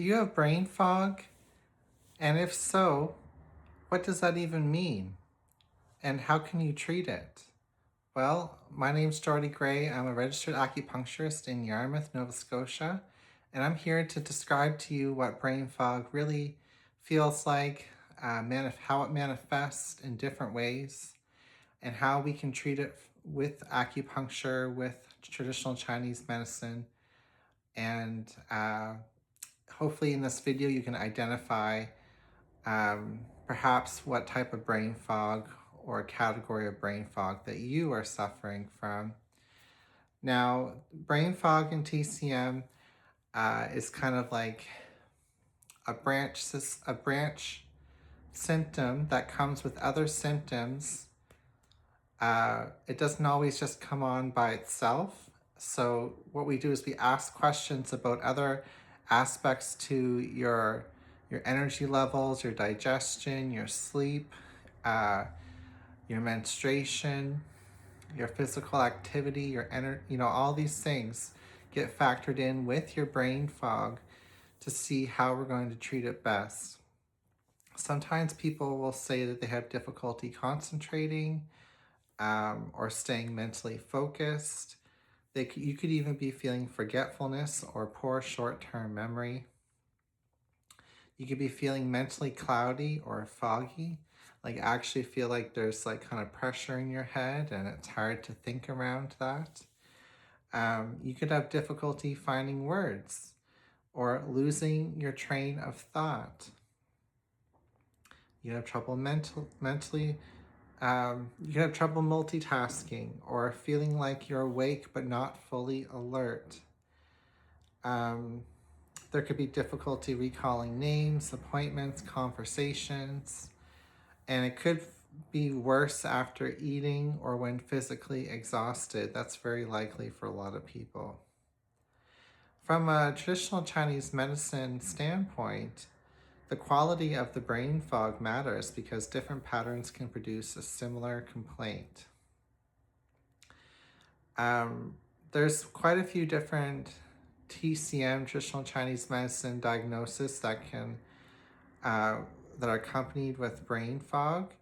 Do you have brain fog? And if so, what does that even mean? And how can you treat it? Well, my name's Jordy Gray. I'm a registered acupuncturist in Yarmouth, Nova Scotia, and I'm here to describe to you what brain fog really feels like, how it manifests in different ways, and how we can treat it with acupuncture, with traditional Chinese medicine, and hopefully in this video you can identify perhaps what type of brain fog or category of brain fog that you are suffering from. Now, brain fog in TCM is kind of like a branch symptom that comes with other symptoms. It doesn't always just come on by itself. So what we do is we ask questions about other aspects to your energy levels, your digestion, your sleep, uh, your menstruation, your physical activity, your energy, all these things get factored in with your brain fog to see how we're going to treat it best. Sometimes people will say that they have difficulty concentrating or staying mentally focused. You could even be feeling forgetfulness or poor short-term memory. You could be feeling mentally cloudy or foggy, like actually feel like there's like kind of pressure in your head and it's hard to think around that. You could have difficulty finding words or losing your train of thought. You have trouble mentally. You can have trouble multitasking or feeling like you're awake but not fully alert. There could be difficulty recalling names, appointments, conversations, and it could be worse after eating or when physically exhausted. That's very likely for a lot of people. From a traditional Chinese medicine standpoint, the quality of the brain fog matters because different patterns can produce a similar complaint. There's quite a few different TCM, traditional Chinese medicine diagnoses that are accompanied with brain fog.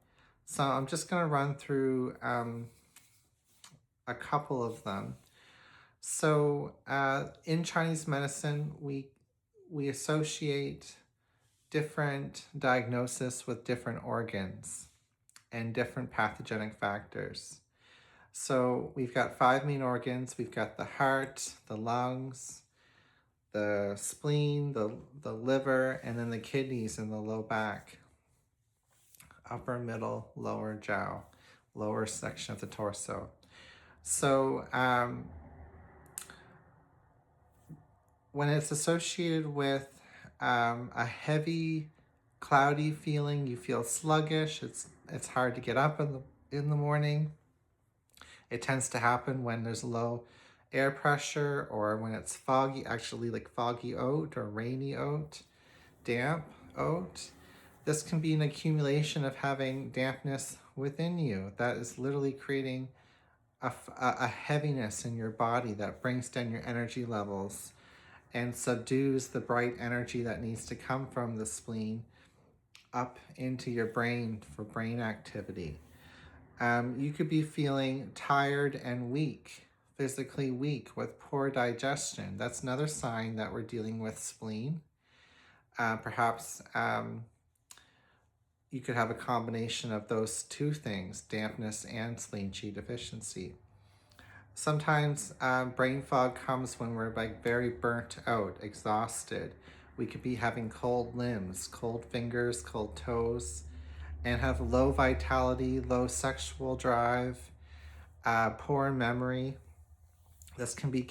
So I'm just going to run through a couple of them. So in Chinese medicine, we associate different diagnosis with different organs and different pathogenic factors. So we've got 5 main organs. We've got the heart, the lungs, the spleen, the liver, and then the kidneys in the low back, upper, middle, lower jiao, lower section of the torso. So when it's associated with a heavy, cloudy feeling, you feel sluggish, it's hard to get up in the morning. It tends to happen when there's low air pressure or when it's foggy, actually like foggy oat or rainy oat, damp oat. This can be an accumulation of having dampness within you that is literally creating a heaviness in your body that brings down your energy levels and subdues the bright energy that needs to come from the spleen up into your brain for brain activity. You could be feeling tired and weak, physically weak with poor digestion. That's another sign that we're dealing with spleen. Perhaps you could have a combination of those two things, dampness and spleen qi deficiency. Sometimes brain fog comes when we're like very burnt out, exhausted. We could be having cold limbs, cold fingers, cold toes, and have low vitality, low sexual drive, poor memory. This can be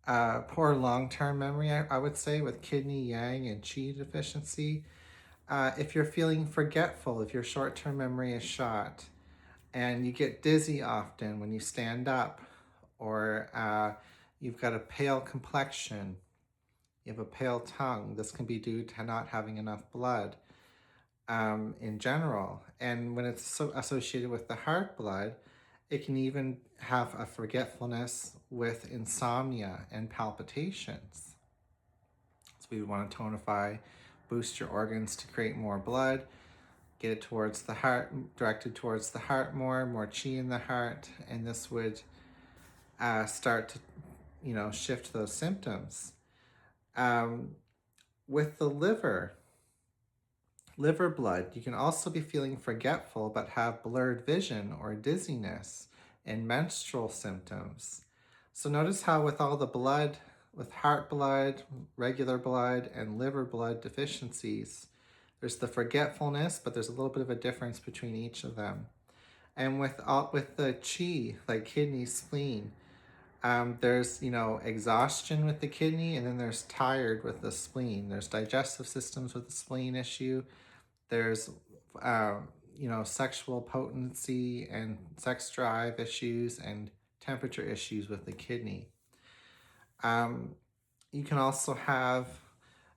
poor long-term memory, I would say, with kidney, yang, and qi deficiency. If you're feeling forgetful, if your short-term memory is shot, and you get dizzy often when you stand up, or you've got a pale complexion, you have a pale tongue, this can be due to not having enough blood in general. And when it's associated with the heart blood, it can even have a forgetfulness with insomnia and palpitations. So we want to tonify, boost your organs to create more blood, get it towards the heart, directed towards the heart more chi in the heart, and this would start to, shift those symptoms. With the liver blood, you can also be feeling forgetful but have blurred vision or dizziness and menstrual symptoms. So notice how with all the blood, with heart blood, regular blood, and liver blood deficiencies, there's the forgetfulness, but there's a little bit of a difference between each of them. And with the chi, like kidney, spleen, there's, exhaustion with the kidney, and then there's tired with the spleen. There's digestive systems with the spleen issue. There's, sexual potency and sex drive issues and temperature issues with the kidney. You can also have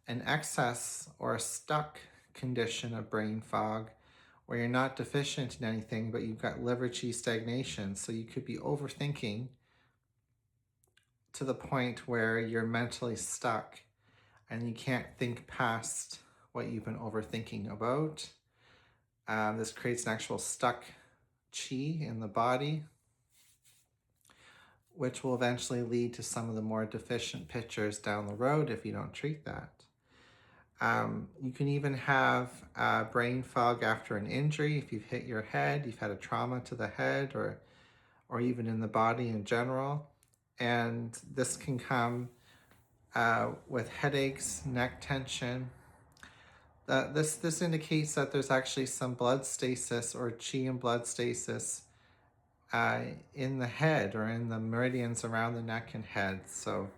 an excess or a stuck condition of brain fog where you're not deficient in anything, but you've got liver chi stagnation. So you could be overthinking to the point where you're mentally stuck and you can't think past what you've been overthinking about. This creates an actual stuck chi in the body, which will eventually lead to some of the more deficient pictures down the road if you don't treat that. You can even have brain fog after an injury. If you've hit your head, you've had a trauma to the head, or even in the body in general. And this can come with headaches, neck tension. This indicates that there's actually some blood stasis or chi and blood stasis in the head or in the meridians around the neck and head. So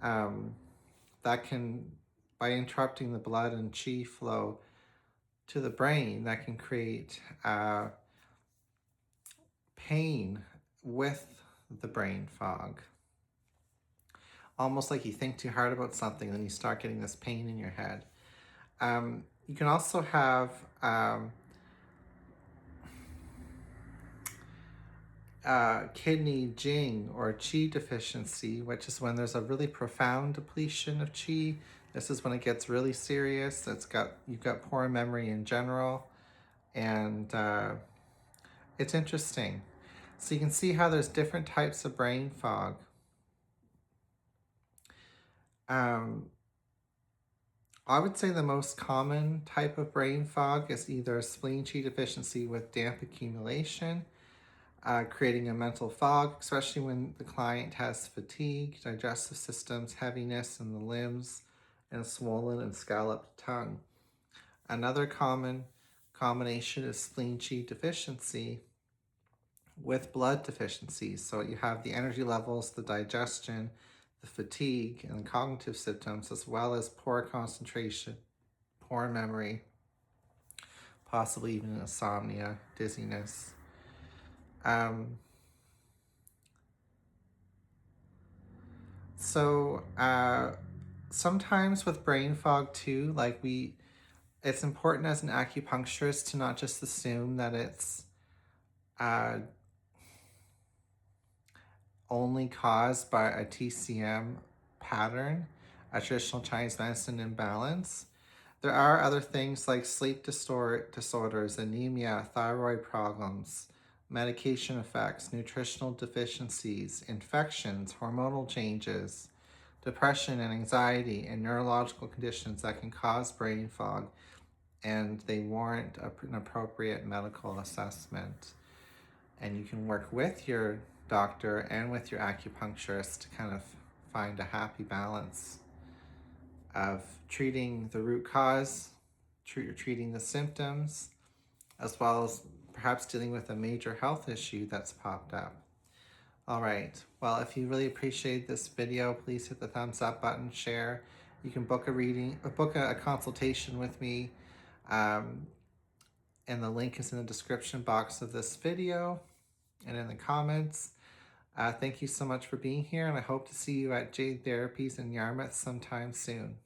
that can, by interrupting the blood and chi flow to the brain, that can create pain with the brain fog. Almost like you think too hard about something, then you start getting this pain in your head. You can also have kidney jing or qi deficiency, which is when there's a really profound depletion of qi. This is when it gets really serious. You've got poor memory in general, and it's interesting. So you can see how there's different types of brain fog. I would say the most common type of brain fog is either a spleen qi deficiency with damp accumulation, creating a mental fog, especially when the client has fatigue, digestive systems, heaviness in the limbs, and a swollen and scalloped tongue. Another common combination is spleen qi deficiency with blood deficiencies. So you have the energy levels, the digestion, the fatigue, and the cognitive symptoms, as well as poor concentration, poor memory, possibly even insomnia, dizziness. Sometimes with brain fog too, it's important as an acupuncturist to not just assume that it's only caused by a TCM pattern, a traditional Chinese medicine imbalance. There are other things like sleep disorders, anemia, thyroid problems, medication effects, nutritional deficiencies, infections, hormonal changes, depression and anxiety, and neurological conditions that can cause brain fog, and they warrant an appropriate medical assessment. And you can work with your doctor and with your acupuncturist to kind of find a happy balance of treating the root cause, treating the symptoms, as well as perhaps dealing with a major health issue that's popped up. All right, well, if you really appreciate this video, please hit the thumbs up button, share. You can book a consultation with me, and the link is in the description box of this video and in the comments. Thank you so much for being here, and I hope to see you at Jade Therapies in Yarmouth sometime soon.